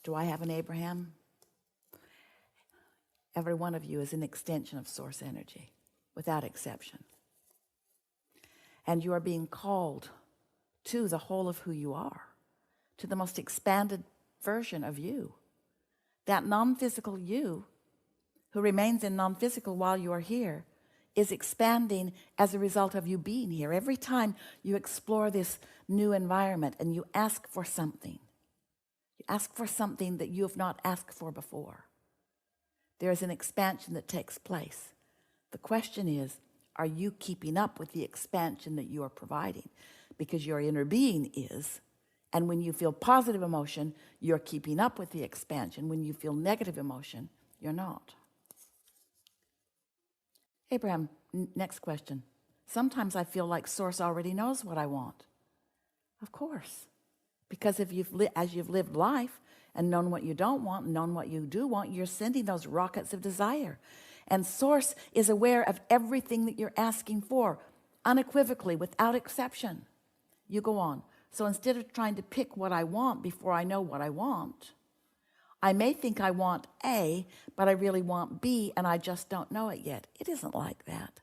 Do I have an Abraham? Every one of you is an extension of source energy, without exception. And you are being called to the whole of who you are, to the most expanded version of you. That non-physical you, who remains in non-physical while you are here, is expanding as a result of you being here. Every time you explore this new environment and you ask for something that you have not asked for before, there is an expansion that takes place. The question is, are you keeping up with the expansion that you are providing? Because your inner being is, and when you feel positive emotion, you're keeping up with the expansion. When you feel negative emotion, you're not. Abraham, next question. Sometimes I feel like Source already knows what I want. Of course. Because if as you've lived life and known what you don't want and known what you do want, you're sending those rockets of desire. And Source is aware of everything that you're asking for, unequivocally, without exception. You go on. So instead of trying to pick what I want before I know what I want, I may think I want A, but I really want B, and I just don't know it yet. It isn't like that.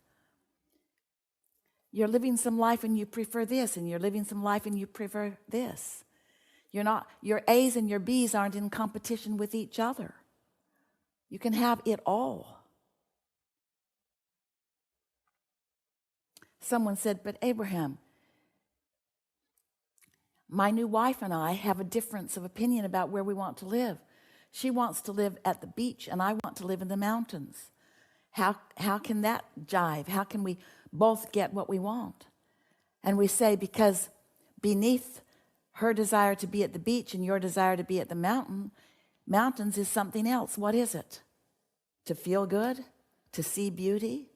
You're living some life and you prefer this, and you're living some life and you prefer this. Your A's and your B's aren't in competition with each other. You can have it all. Someone said, but Abraham, my new wife and I have a difference of opinion about where we want to live. She wants to live at the beach and I want to live in the mountains. How can that jive? How can we both get what we want? And we say, because beneath her desire to be at the beach and your desire to be at the mountains is something else. What is it? To feel good, to see beauty,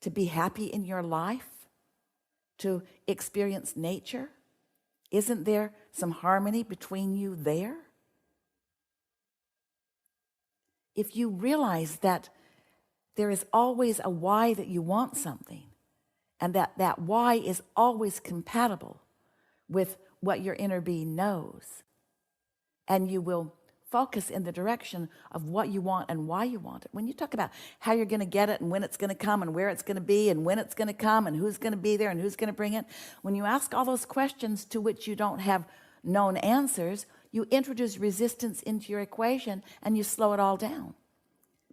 to be happy in your life, to experience nature. Isn't there some harmony between you there? If you realize that there is always a why that you want something, and that why is always compatible with what your inner being knows, and you will focus in the direction of what you want and why you want it. When you talk about how you're going to get it and when it's going to come and where it's going to be and when it's going to come and who's going to be there and who's going to bring it, when you ask all those questions to which you don't have known answers, you introduce resistance into your equation and you slow it all down.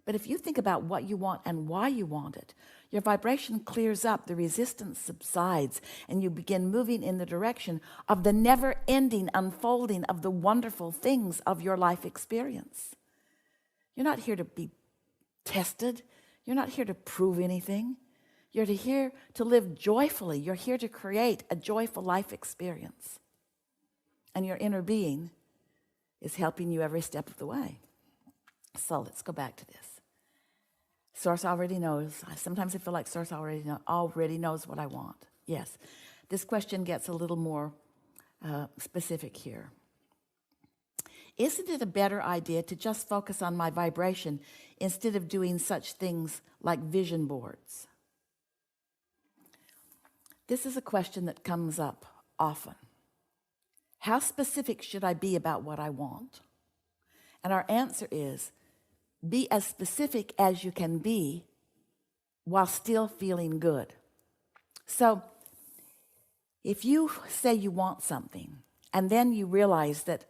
But if you think about what you want and why you want it, your vibration clears up, the resistance subsides, and you begin moving in the direction of the never-ending unfolding of the wonderful things of your life experience. You're not here to be tested. You're not here to prove anything. You're here to live joyfully. You're here to create a joyful life experience. And your inner being is helping you every step of the way. So let's go back to this. Source already knows. Sometimes I feel like Source already knows what I want. Yes. This question gets a little more specific here. Isn't it a better idea to just focus on my vibration instead of doing such things like vision boards? This is a question that comes up often. How specific should I be about what I want? And our answer is, be as specific as you can be while still feeling good. So if you say you want something and then you realize that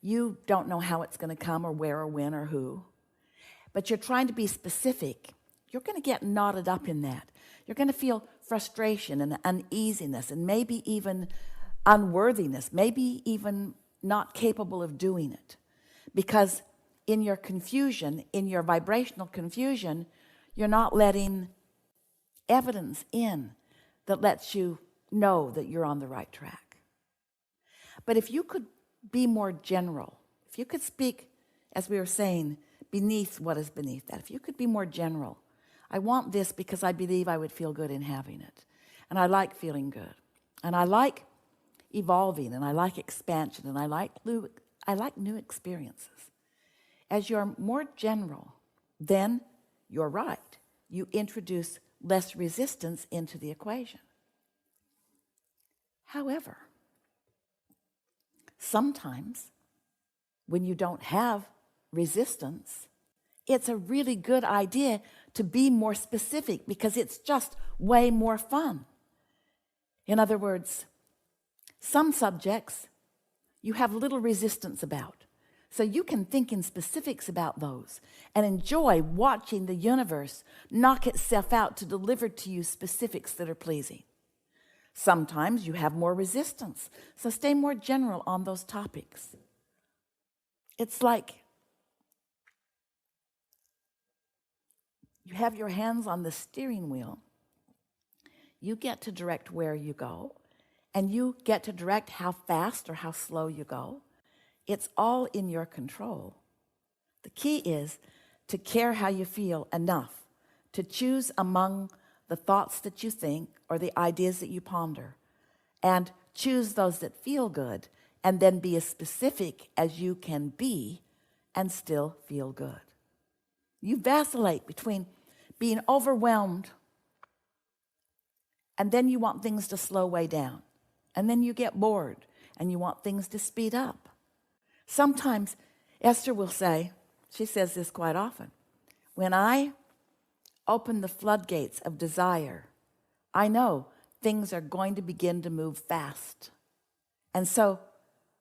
you don't know how it's going to come or where or when or who, but you're trying to be specific, you're going to get knotted up in that. You're going to feel frustration and uneasiness and maybe even unworthiness, maybe even not capable of doing it. Because in your confusion, in your vibrational confusion, you're not letting evidence in that lets you know that you're on the right track. But if you could be more general, if you could speak, as we were saying, beneath what is beneath that, if you could be more general, I want this because I believe I would feel good in having it. And I like feeling good. And I like evolving, and I like expansion, and I like new experiences. As you're more general, then you're right. You introduce less resistance into the equation. However, sometimes when you don't have resistance, it's a really good idea to be more specific because it's just way more fun. In other words, some subjects you have little resistance about. So you can think in specifics about those and enjoy watching the universe knock itself out to deliver to you specifics that are pleasing. Sometimes you have more resistance, so stay more general on those topics. It's like you have your hands on the steering wheel. You get to direct where you go, and you get to direct how fast or how slow you go. It's all in your control. The key is to care how you feel enough to choose among the thoughts that you think or the ideas that you ponder, and choose those that feel good, and then be as specific as you can be and still feel good. You vacillate between being overwhelmed, and then you want things to slow way down, and then you get bored and you want things to speed up. Sometimes Esther will say, she says this quite often, when I open the floodgates of desire, I know things are going to begin to move fast. And so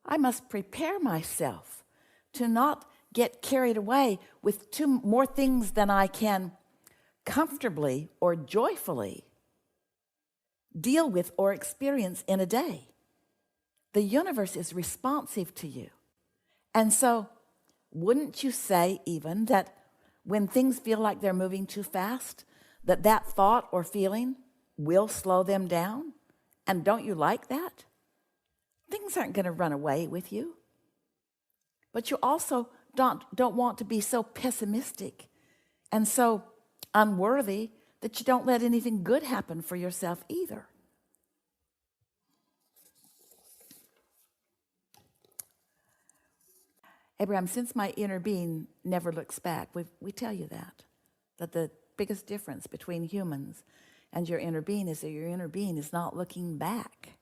I must prepare myself to not get carried away with more things than I can comfortably or joyfully deal with or experience in a day. The universe is responsive to you. And so wouldn't you say even that when things feel like they're moving too fast, that thought or feeling will slow them down? And don't you like that? Things aren't going to run away with you. But you also don't want to be so pessimistic and so unworthy that you don't let anything good happen for yourself either. Abraham, since my inner being never looks back, we tell you that the biggest difference between humans and your inner being is that your inner being is not looking back.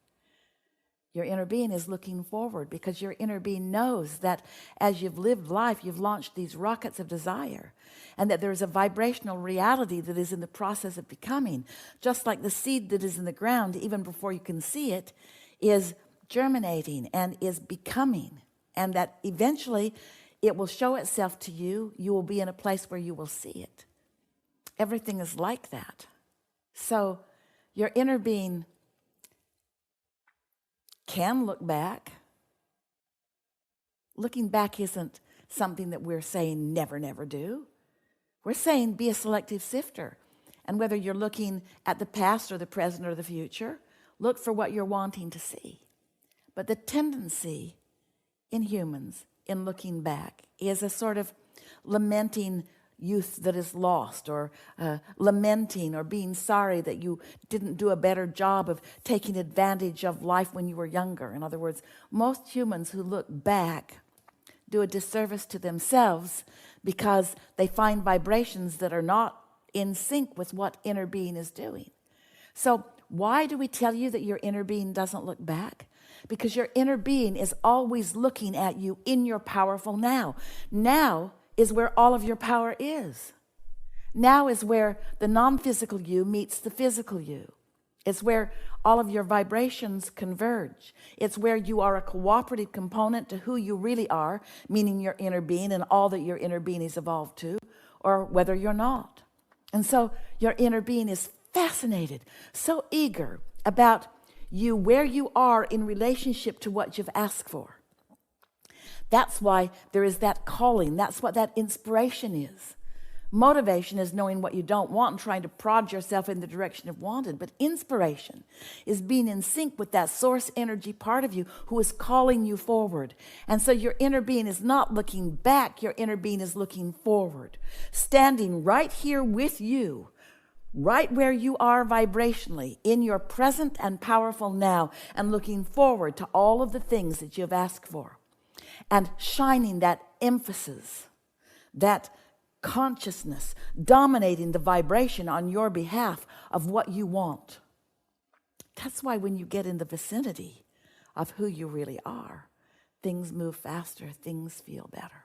Your inner being is looking forward, because your inner being knows that as you've lived life, you've launched these rockets of desire, and that there's a vibrational reality that is in the process of becoming. Just like the seed that is in the ground, even before you can see it, is germinating and is becoming. And that eventually it will show itself to you. You will be in a place where you will see it. Everything is like that. So your inner being can look back. Looking back isn't something that we're saying never, never do. We're saying be a selective sifter. And whether you're looking at the past or the present or the future, look for what you're wanting to see. But the tendency in humans in looking back is a sort of lamenting youth that is lost, or lamenting or being sorry that you didn't do a better job of taking advantage of life when you were younger. In other words, most humans who look back do a disservice to themselves because they find vibrations that are not in sync with what inner being is doing. So why do we tell you that your inner being doesn't look back? Because your inner being is always looking at you in your powerful now. Now is where all of your power is. Now is where the non-physical you meets the physical you. It's where all of your vibrations converge. It's where you are a cooperative component to who you really are, meaning your inner being and all that your inner being is evolved to, or whether you're not. And so your inner being is fascinated, so eager about you, where you are in relationship to what you've asked for. That's why there is that calling. That's what that inspiration is. Motivation is knowing what you don't want and trying to prod yourself in the direction of wanted. But inspiration is being in sync with that source energy part of you who is calling you forward. And so your inner being is not looking back. Your inner being is looking forward, standing right here with you, right where you are vibrationally, in your present and powerful now, and looking forward to all of the things that you've asked for, and shining that emphasis, that consciousness, dominating the vibration on your behalf of what you want. That's why when you get in the vicinity of who you really are, things move faster, things feel better.